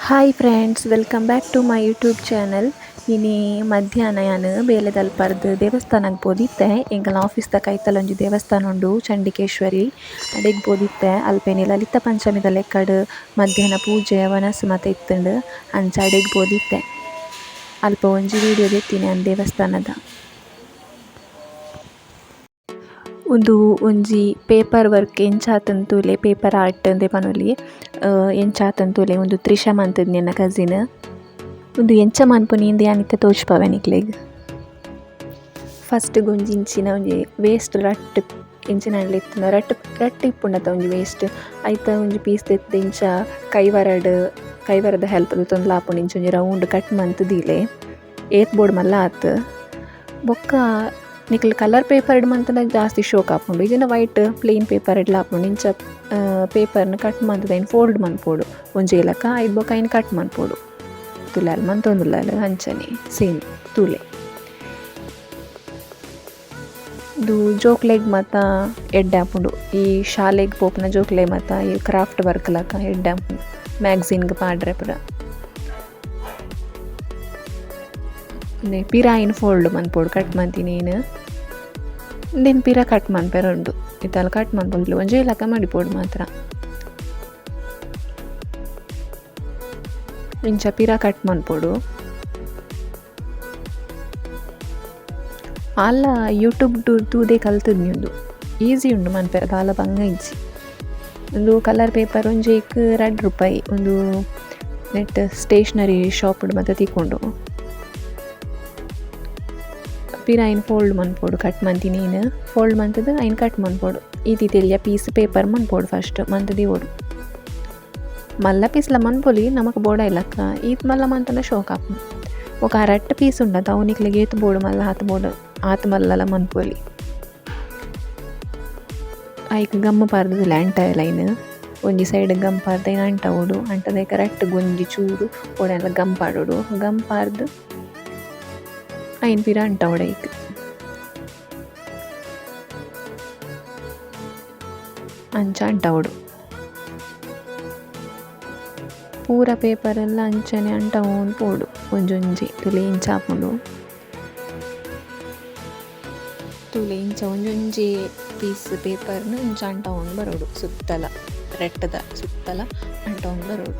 Hi friends, welcome back to my YouTube channel. ಇನಿ ಮಧ್ಯಾಹ್ನ ನಾನು ಬೇಲೆದಲ್ಪರ್ದು ದೇವಸ್ಥಾನಕ್ಕೆ ಬೋದಿತ್ತೆ. ಎಂಕಲ್ನ ಆಫೀಸ್ದ ಕೈತಲ್ ಒಂಜಿ ದೇವಸ್ಥಾನ ಉಂಡು, ಚಂಡಿಕೇಶ್ವರಿ. ಅಡೆಗ್ ಬೋದಿತ್ತೆ. ಅಲ್ಪೆನೆ ಲಲಿತ ಪಂಚಮಿದ ಲೆಕ್ಕಡ್ ಮಧ್ಯಾಹ್ನ ಪೂಜೆ ವನಸ್ ಮಾತ ಇತ್ತುಂಡು. ಅಂಚ ಅಡೆಗ್ ಬೋದಿತ್ತೆ. ಅಲ್ಪ ಒಂಜಿ ವೀಡಿಯೋ ದೆತ್ತಿನಿ ಅಂದ್ ದೇವಸ್ಥಾನದ. ಒಂಜಿ ಪೇಪರ್ ವರ್ಕ್ ಎಂಚಾತಂದು ತೂಲೆ, ಪೇಪರ್ ಆರ್ಟ್ ಅಂದೆ ಪನೊಲಿ ಎಂಚಾತಂದು ತೂಲೆ ಒಂದು ತ್ರಿಷ ಮಂತುದು ನನ್ನ ಕಸಿನ್. ಎಂಚ ಮನ್ಪುನಿ ಇಂದು ಯಾನಿತ್ತೆ ತೋಜ್ಪಾವೆ ನಿಕ್ಲೆಗ್. ಫಸ್ಟ್ ಒಂಜಿ ಇಂಚಿನ ಒಂಜಿ ವೇಸ್ಟ್ ರಟ್ ಇಂಚಿನಡ್ಲ ಇತ್ತಿನ ರಟ್ ಇಪ್ಪುಂಡತ ಒಂಜಿ ವೇಸ್ಟ್ ಐತ ಒಂಜಿ ಪೀಸ್ ತೆತ್ತು ಇಂಚ ಕೈವರದ ಹೆಲ್ಪ್ ತೊಂದು ಲಾಪುಂಡು. ಇಂಚ ಒಂಜಿ ರೌಂಡ್ ಕಟ್ ಮಂತುದೀಲೆ ಏತ್ ಬೋರ್ಡ್ ಮಲ್ಲ ಆತು. ಬೊಕ್ಕ ನಿಕ್ಲು ಕಲರ್ ಪೇಪರ್ಡ್ ಮಂತನ ಜಾಸ್ತಿ ಶೋಕ್ ಆಪುಂಡು. ಇಜಿನ ವೈಟ್ ಪ್ಲೇನ್ ಪೇಪರ್ ಇಡ್ಲ ಆಪುಂಡು. ಇಂಚ ಪೇಪರ್ನ ಕಟ್ ಮಂತದ ಐನ್ ಫೋಲ್ಡ್ ಮನ್ಪೋಡು ಒಂಜೇಲಕ ಐದು ಬೊಕ್ಕ ಐನ್ ಕಟ್ ಮನ್ಪೋಡು. ತುಲಾಲ್ ಮಂತೊಂದುಲ್ಲಾಲ್ ಅಂಚನೆ ಸೇಮ್ ತೂಲೆ. ಇದು ಜೋಕ್ಲೆಗ್ ಮಾತ ಎಡ್ಡೆ ಆಪುಂಡು. ಈ ಶಾಲೆಗ್ ಪೋಪುನ ಜೋಕ್ಲೆ ಮಾತ ಈ ಕ್ರಾಫ್ಟ್ ವರ್ಕ್ ಲಕ ಎಡ್ಡೆ ಆಪುಂಡು. ಮ್ಯಾಗ್ಝಿನ್ಗ್ ಪಾಡ್ರೆ ಪುರ ಪಿರ ಐನ್ ಫೋಲ್ಡ್ ಮನ್ಪೋಡು ಕಟ್ ಮಂತಿನೇನು ಇಂದೆನ್ ಪಿರ ಕಟ್ ಮನ್ಪೆರೊಂಡು. ಇತ್ತಲ್ಲ ಕಟ್ ಮನ್ಪೊಂದುಲು ಒಂಜೇಲಕ ಮಡಿಪೋಡು ಮಾತ್ರ. ಇಂಚ ಪಿರ ಕಟ್ ಮನ್ಪೋಡು. ಆಲ ಯೂಟ್ಯೂಬ್ ತೂದೆ ಕಲ್ತದ್ನಿ ಉಂದು. ಈಸಿ ಉಂಡು ಮನ್ಪೆರದ ಆಲ ಬಂಗ ಇಜ್ಜಿ. ಒಂದು ಕಲರ್ ಪೇಪರ್ ಒಂಜೇಕ್ ₹2 ಒಂದು ನೆಟ್ ಸ್ಟೇಷನರಿ ಶಾಪ್ ಮಾತ ತಿಕ್ಕೊಂಡು ಪಿರ ಐನ್ ಫೋಲ್ಡ್ ಮನ್ಪೋಡು ಕಟ್ ಮಂತಿನೇನು ಫೋಲ್ಡ್ ಮಂತದ ಐನ್ ಕಟ್ ಮನ್ಪೋಡು. ಈತಿ ತೆಲಿಯ ಪೀಸ್ ಪೇಪರ್ ಮನ್ಪೋಡು ಫಸ್ಟ್ ಮಂತದಿ ಓಡು ಮಲ್ಲ ಪೀಸ್ಲ ಮನ್ಪೊಲಿ ನಮಕ್ ಬೋಡ ಇಲ್ಲಕ್ಕ ಈತ್ ಮಲ್ಲ ಮಂತನ ಶೋಕ್ ಆಪುಂಡು. ఒక ರಟ್ ಪೀಸ್ ಉಂಡತ ಅವನಿಕ್ಲೆಗ್ ಏತ್ ಬೋಡು ಮಲ್ಲ ಆತ್ ಮಲ್ಲಲ ಮನ್ಪೊಲಿ. ಐಕ್ ಗಮ್ಮ ಪಾರ್ದು ಲ್ಯಾಂಟ ಲೈನ್ ಒಂಜಿ ಸೈಡ್ ಗಮ್ ಪಾರ್ದ ಐನ್ ಅಂಟ ಓಡು ಅಂಟದೈಕ ರಟ್ ಗೊಂಜಿ ಚೂರು ಓಡೆಲ್ಲ ಗಮ್ ಪಾಡೋಡು. ಗಮ್ ಪಾರ್ದು ಐನ್ ಪಿರ ಅಂಟ ಓಡೈಕ್ ಅಂಚ ಅಂಟ ಓಡು. ಪೂರ ಪೇಪರ್ ಎಲ್ಲ ಅಂಚನೆ ಅಂಟ ಓನ್ ಪೋಡು ಒಂಜೊಂಜಿ ತುಲೆ ಇಂಚ ಆಪುಂಡು. ತುಲೆ ಇಂಚ ಒಂಜೊಂಜಿ ಪೀಸ್ ಪೇಪರ್ನ ಇಂಚ ಅಂಟ ಓನ್ ಬರೋಡು ಸುತ್ತಲ ರೆಟ್ಟದ ಸುತ್ತಲ ಅಂಟ ಓನ್ ಬರೋಡು.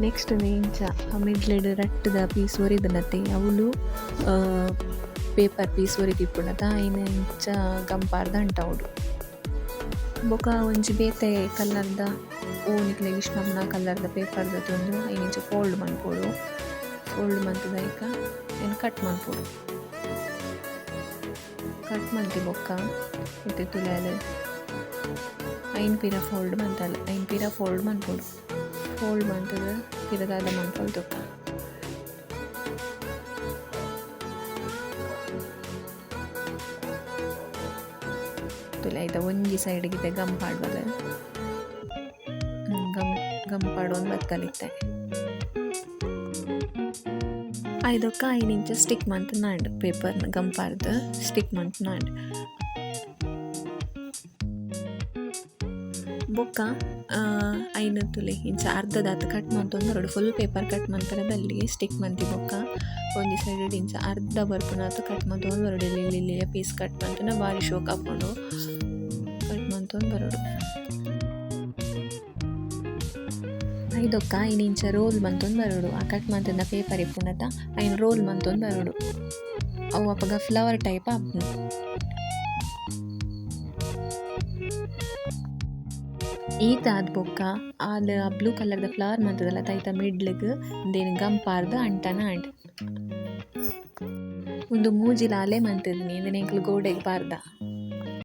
ನೆಕ್ಸ್ಟ್ ಇಂಚ ಮಿಡ್ಲೆಡ್ ರಟ್ಟದ ಪೀಸ್ ಒರಿದನತ್ತೆ ಅವಳು ಪೇಪರ್ ಪೀಸ್ ಒರಿದಿಪ್ಪುಂಡತ ಐನ ಇಂಚ ಗಂಪಾರ್ದ ಅಂಟ ಉಡು. ಬೊಕ ಒಂಜಿ ಬೇತೆ ಕಲರ್ದ ನಿಕ್ಲೆಗ್ ಇಷ್ಟ ನಮ್ನ ಕಲರ್ದ ಪೇಪರ್ದ ತೊಂದು ಐನ ಇಂಚ ಫೋಲ್ಡ್ ಮನ್ಪೋಡು. ಫೋಲ್ಡ್ ಮಂತದೈಕ ಐನ್ ಕಟ್ ಮನ್ಪೋಡು. ಕಟ್ ಮಂತಿ ಬೊಕ್ಕ ಇತ್ತೆ ತುಲಾಲ್ ಐನ್ ಪಿರ ಫೋಲ್ಡ್ ಮಂತಲ್ಲ ಐನ್ ಪಿರ ಫೋಲ್ಡ್ ಮನ್ಪೋಡು. ಫೋಲ್ಡ್ ಮಂತದ ಪಿರದಾದ ಮನ್ಪೊಲ್ ತೊಕ್ಕ ತುಲೆ ಐತ ಒಂಜಿ ಸೈಡ್ಗಿದ್ದೆ ಗಮ್ ಪಾಡ್ಬಲ್ಲ ಗಮ್ ಪಾಡೋನ್ ಬತ್ತಲಿತ್ತೆ. ಐದೊಕ್ಕ ಐನ್ ಇಂಚ ಸ್ಟಿಕ್ ಮಂತ್ ನಾಂಡ್ ಪೇಪರ್ನ ಗಮ್ ಪಾರ್ದು ಸ್ಟಿಕ್ ಮಂತ್ ನಾಂಡ್. ಬೊಕ್ಕ ಐನ ತುಲೆ ಇಂಚ ಅರ್ಧದಾತ ಕಟ್ ಮಂತೊಂದು ಬರೋಡು. ಫುಲ್ ಪೇಪರ್ ಕಟ್ ಮಂತರದಲ್ಲಿ ಸ್ಟಿಕ್ ಮಂತಿ ಬೊಕ್ಕ ಒಂಜಿ ಸೈಡ್ ಇಂಚ ಅರ್ಧ ಬರ್ಪುನಾತು ಕಟ್ ಮಂತೊಂದು ಬರೋಡು. ಇಲ್ಲಿ ಪೀಸ್ ಕಟ್ ಮಂತನ ಬಾರಿ ಶೋಕ್ ಆಪುಂಡು ಕಟ್ ಮಂತೊಂದು ಬರೋಡು. ಐದೊಕ್ಕ ಐನ ಇಂಚ ರೋಲ್ ಮಂತೊಂದು ಬರೋಡು. ಆ ಕಟ್ ಮಂತದ ಪೇಪರ್ ಇಪ್ಪುಂಡತ ಐನ ರೋಲ್ ಮಂತೊಂದು ಬರೋಡು. ಅವು ಅಪ್ಪಗ ಫ್ಲವರ್ ಟೈಪ್ ಆಪುಂಡು. ಈತ ಆದ್ ಬೊಕ್ಕ ಆದ ಬ್ಲೂ ಕಲರ್ದ ಫ್ಲವರ್ ಮಂತದಲ್ಲ ತೈತ ಮಿಡ್ಲ್ಗ್ ದೇನು ಗಮ್ ಪಾರ್ದು ಅಂಟನ ಅಂಡ್ ಒಂದು ಮೂಜಿಲ ಅಲೆ ಮಂತದಿನಿ ಇಂದೆನ ಎಂಕ್ಲು ಗೋಡೆಗ್ ಪಾರ್ದ.